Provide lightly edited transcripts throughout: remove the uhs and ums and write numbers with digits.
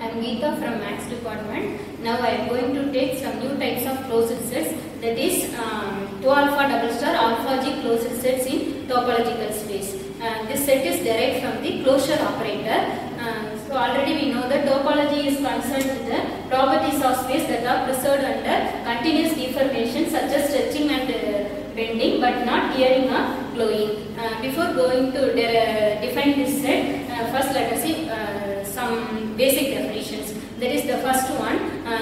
am Geeta from Maths department. Now I am going to take some new types of closed sets, that is 2 alpha double star alpha g closed sets in topological space. This set is derived from the closure operator. So already we know that topology is concerned with the properties of space that are preserved under continuous deformation such as stretching and bending, but not tearing or glowing. Before going to define this set, first let us see some basic definitions. That is the first one.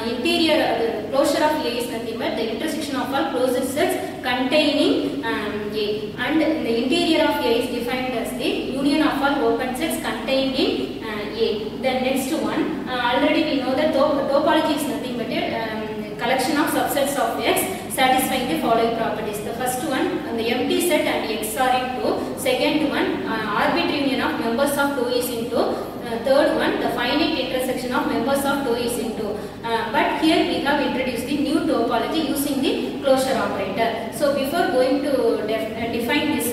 Interior the closure of A is nothing but the intersection of all closed sets containing A, and the interior of A is defined as the union of all open sets contained in A. The next one, already we know that topology is nothing but a collection of subsets of X satisfying the following properties. The first one, the empty set and X are into. Second one, arbitrary union of members of 2 is into. Third one, the finite intersection of members of 2 is into. But here we have introduced the new topology using the closure operator. So before going to define this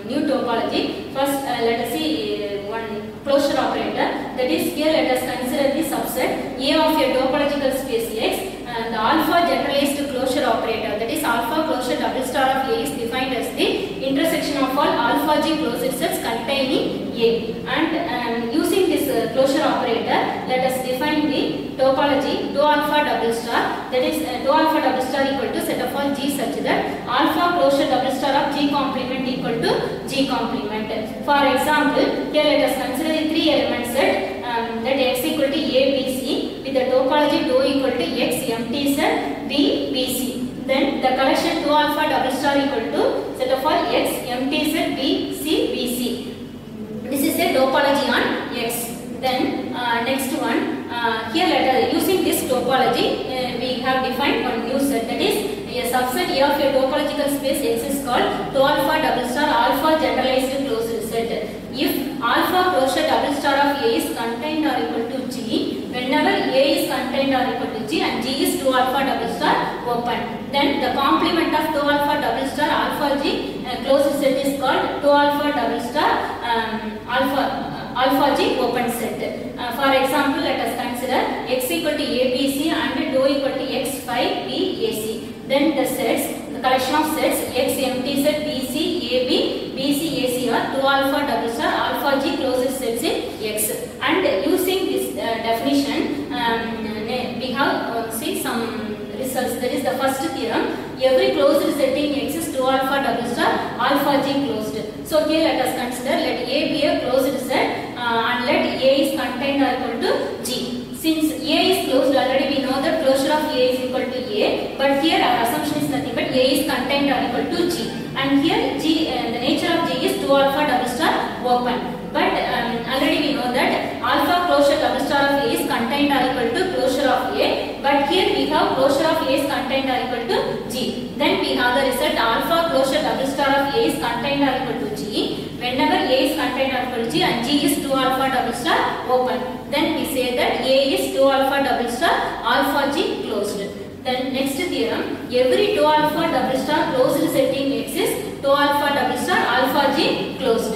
new topology, first let us see one closure operator. That is, here let us consider the subset A of a topological space X. The alpha generalized closure operator, that is alpha closure double star of A, is defined as the intersection of all alpha g closed sets containing A. And using this closure operator, let us define the topology 2 alpha double star, that is 2 alpha double star equal to set of all G such that alpha closure double star of G complement equal to G complement. For example, here let us consider the 3 element set that X equal to A, B, C with the topology 2 equal to X empty set B, B, C. Then the collection 2 alpha double star equal to set of all X empty set B, C, B, C. This is a topology on X. Then next one, here let us, using this topology we have defined one new set, that is a subset A of a topological space X is called 2 alpha double star alpha generalized closed set. If alpha closure double star of A is contained or equal to G, whenever A is contained or equal to G and G is 2 alpha double star open, then the complement of 2 alpha double star alpha G closed set is called 2 alpha double star alpha G open set. For example, let us consider X equal to ABC and 2 equal to X phi B AC. Then the sets, the collection of sets X empty set BC AB BC AC are 2 alpha double star alpha G closed sets in X. And using this definition, we have see some results. That is the first theorem. Every closed set in X is 2 alpha double star alpha G closed. So here let us consider, let A be a closed set and let A is contained or equal to G. Since A is closed, already we know that closure of A is equal to A, but here our assumption is nothing but A is contained or equal to G. And here G, the nature of G is 2 alpha double star open. But already we know that alpha closure double star of A is contained or equal to closure of A, but here we have closure of A is contained or equal to G. Then we have the result alpha closure double star of A is contained or equal to G. Whenever A is contained or equal to G and G is 2 alpha double star open, then we say that A is 2 alpha double star alpha G closed. Then next theorem, every 2 alpha double star closed set in X is 2 alpha double star alpha G closed.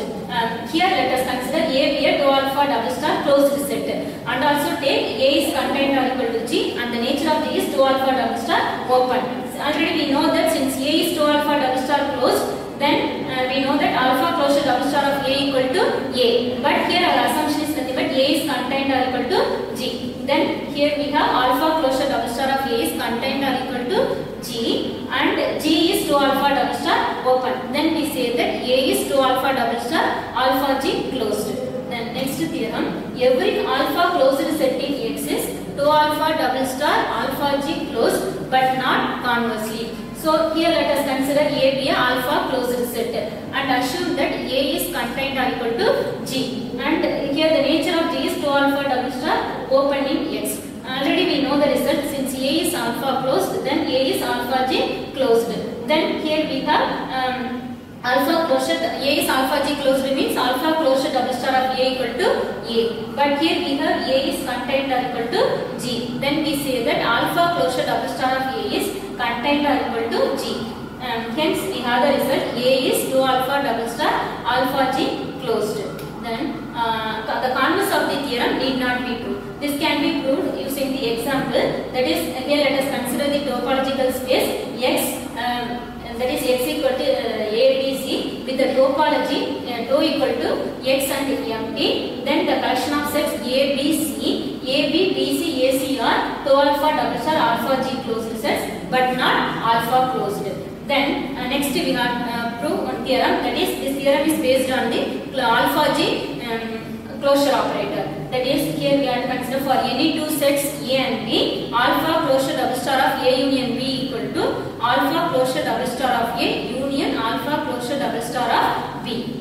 Here let us consider A be a 2 alpha double star closed set, and also take A is contained or equal to G and the nature of G is 2 alpha double star open. Already we know that since A is 2 alpha double star closed, then we know that alpha closure double star of A equal to A. But here our assumption is nothing but A is contained or equal to G. Then here we have alpha closure double star of A is contained or equal to G and G is 2 alpha double star open. Then we say that A is 2 alpha double star alpha G closed. Then next theorem, every alpha closed set in X is 2 alpha double star alpha G closed but not conversely. So here let us consider A be a alpha closed set and assume that A is contained or equal to G, and here the nature of G is 2 alpha double star open in X. Already we know the result, since A is alpha closed, then A is alpha G closed. Then here we have alpha closure, A is alpha G closed means alpha closure double star of A equal to A. But here we have A is contained or equal to G. Then we say that alpha closure double star of A is contained or equal to G. Hence we have the result A is 2 alpha double star alpha G closed. Then the converse of the theorem need not be be true. This can be proved using the example, that is, here let us consider the topological space X, that is X equal to ABC with the topology tau equal to X and empty. Then the collection of sets ABC, AB, BC, AC are tau alpha double star alpha G closed sets but not alpha closed. Then next we have prove one theorem, that is, this theorem is based on the alpha G closure operator. That is, here we have to consider for any two sets A and B, alpha closure double star of A union B equal to alpha closure double star of A union alpha closure double star of B.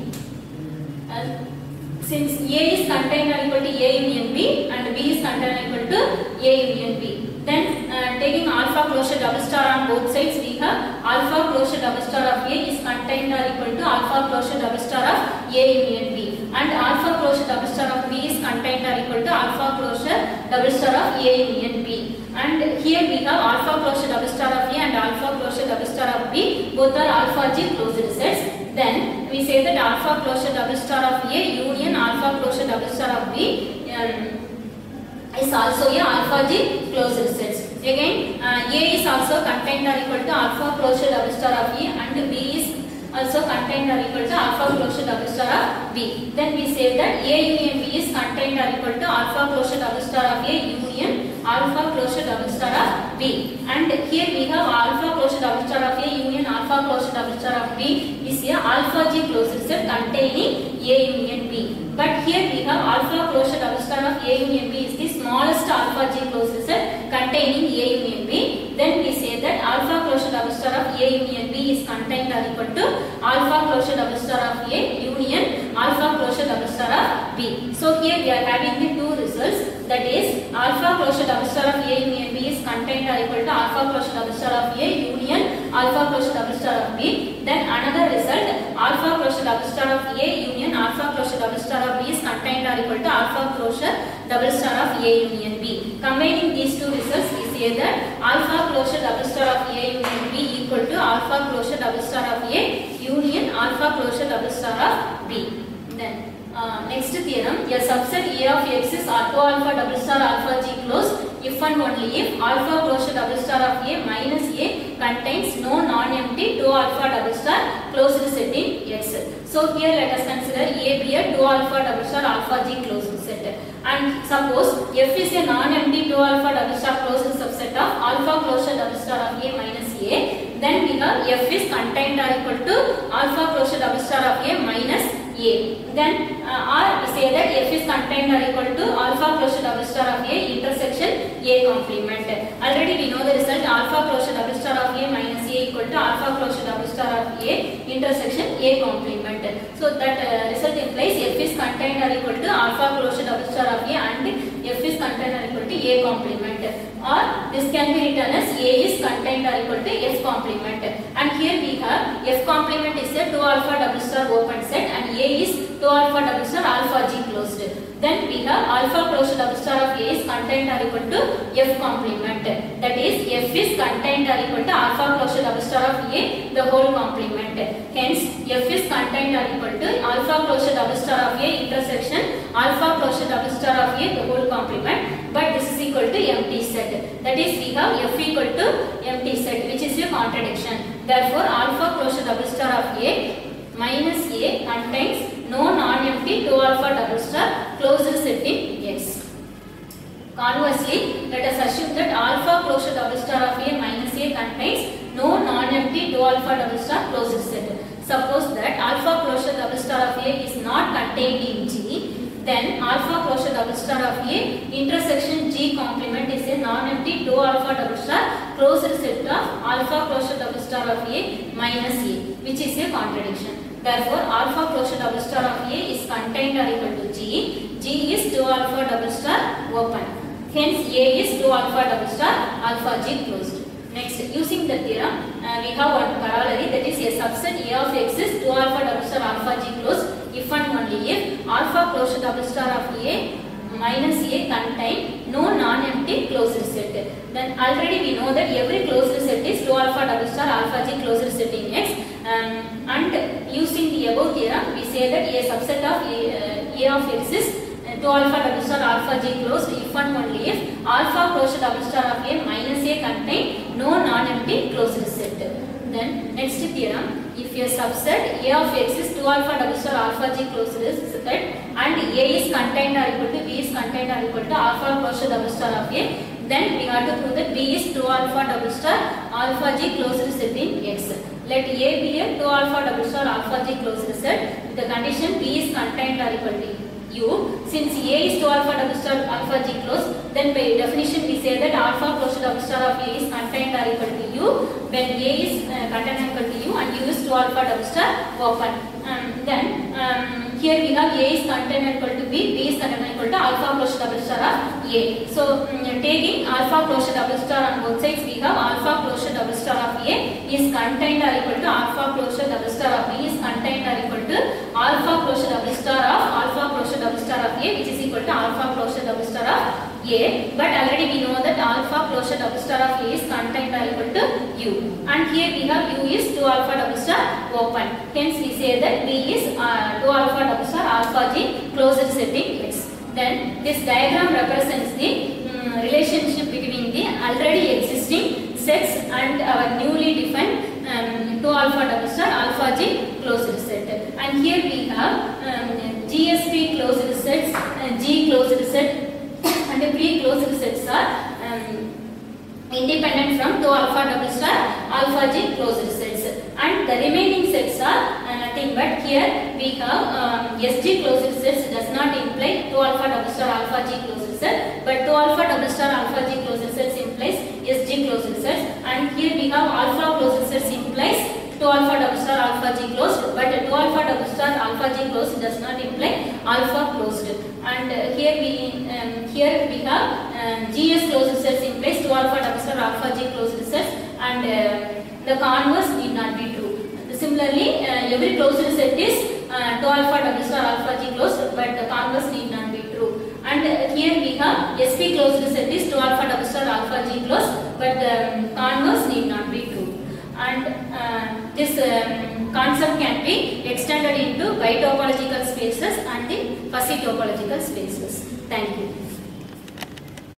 Since A is contained or equal to A union B and B is contained or equal to A union B, then taking alpha closure double star on both sides, we have alpha closure double star of A is contained or equal to alpha closure double star of A union B, and alpha closure double star of B is contained or equal to alpha closure double star of A union B. And here we have alpha closure double star of A and alpha closure double star of B, both are alpha G closed sets. Then we say that alpha closure double star of A union alpha closure double star of B is also a alpha G closed sets. Again, A is also contained or equal to alpha closure double star of A and B is also contained or equal to alpha closure double star of B. Then we say that A union B is contained or equal to alpha closure double star of A union alpha closure double star of B. And here we have alpha closure double star of A union alpha closure double star of B is a alpha G closed set containing A union B. But here we have alpha closure double star of A union B is the smallest alpha G closed set containing A union B. Then we say that alpha closure double star of A union B is contained or equal to alpha closure double star of A union alpha closure double star of B. So here we are having the two results, that is, alpha closure double star of A union B is contained or equal to alpha closure double star of A union alpha closure double star of B. Then another result, alpha closure double star of A union alpha closure double star of B is contained or equal to alpha closure double star of A union B. Combining these two results, we say that alpha closure double star of A union B equal to alpha closure double star of A union alpha closure double star of B. Then next theorem, a subset A of X is tau alpha double star alpha G closed if and only if alpha closure double star of A minus A contains no non-empty tau alpha double star closed set in X. So here let us consider A be a tau alpha double star alpha G closed set. And suppose F is a non-empty tau alpha double star closed subset of alpha closure double star of A minus A, then we have F is contained or equal to alpha closure double star of A minus A. Then or we say that F is contained or equal to alpha closure double star of A intersection A complement. Already we know the result, alpha closure double star of A minus A equal to alpha closure double star of A intersection A complement. So that result implies F is contained or equal to alpha closure double star of A and F is contained or equal to A complement. Or this can be written as A is contained or equal to F complement. And here we have F complement is a tau alpha double star open set and A is tau alpha double star alpha G closed. Then we have alpha closure double star of A is contained or equal to F complement. That is, F is contained or equal to alpha closure double star of A the whole complement. Hence, F is contained or equal to alpha closure double star of A intersection alpha closure double star of A the whole complement. But this is equal to empty set. That is, we have F equal to empty set, which is a contradiction. Therefore, alpha closure double star of A minus A contains no non-empty tau alpha double star closed set in X. Conversely, let us assume that alpha closure double star of A minus A contains no non-empty tau alpha double star closed set. Suppose that alpha closure double star of A is not contained in G, then alpha closure double star of A intersection G complement is a non-empty tau alpha double star closed set of alpha closure double star of A minus A, which is a contradiction. Therefore, alpha closure double star of A is contained or equal to G. G is tau alpha double star open. Hence, A is tau alpha double star alpha G closed. Next, using the theorem, we have one corollary, that is a subset A of X is tau alpha double star alpha G closed if and only if alpha closure double star of A minus A contain no non-empty closed set. Then already we know that every closed set is tau alpha double star alpha G closed set in X. And using the above theorem, we say that a subset of A of X is 2 alpha double star alpha G closed if and only if alpha closure double star of A minus A contain no non-empty closed set. Then next theorem, if a subset A of X is 2 alpha double star alpha G closed set and A is contained or equal to B is contained or equal to alpha closure double star of A, then we have to prove that B is 2 alpha double star alpha G closed set in X. Let A be a 2 alpha double star alpha G closed set with the condition B is contained or equal to U. Since A is 2 alpha double star alpha G closed, then by definition we say that alpha closure double star of A is contained or equal to U when A is contained or equal to U and U is 2 alpha double star open. Then here we have A is contained or equal to B, B is contained or equal to alpha closure double star of A. So taking alpha closure double star on both sides, we have alpha closure double star of A is contained or equal to alpha closure double star of B is contained or equal to alpha closure double star of alpha closure double star of A, which is equal to alpha closure double star of A. But already we know that alpha closure double star of A is contained or equal to U. And here we have U is 2 alpha double star open. Hence we say that B is 2 alpha double star alpha G closed setting X. Then this diagram represents the relationship between the already existing sets and our newly defined 2 alpha double star alpha G closed set. And here we have GSP closed sets, G closed set and the pre-closed sets are independent from 2 alpha double star alpha G closed sets, and the remaining sets are nothing but here we have SG closed sets does not imply 2 alpha double star alpha G closed set, but 2 alpha double star alpha G closed sets implies SG closed sets, and here we have alpha closed sets implies 2 alpha double star alpha G closed, but 2 alpha double star alpha G closed does not imply alpha closed. And here we have GS closed sets implies 2 alpha double star alpha G closed sets, and the converse need not be true. Similarly, every closed set is 2 alpha double star alpha G closed, but the converse need not be true. And here we have SP closed set is 2 alpha double star alpha G closed, but the converse need not be true. And this concept can be extended into bitopological spaces and the fuzzy topological spaces. Thank you.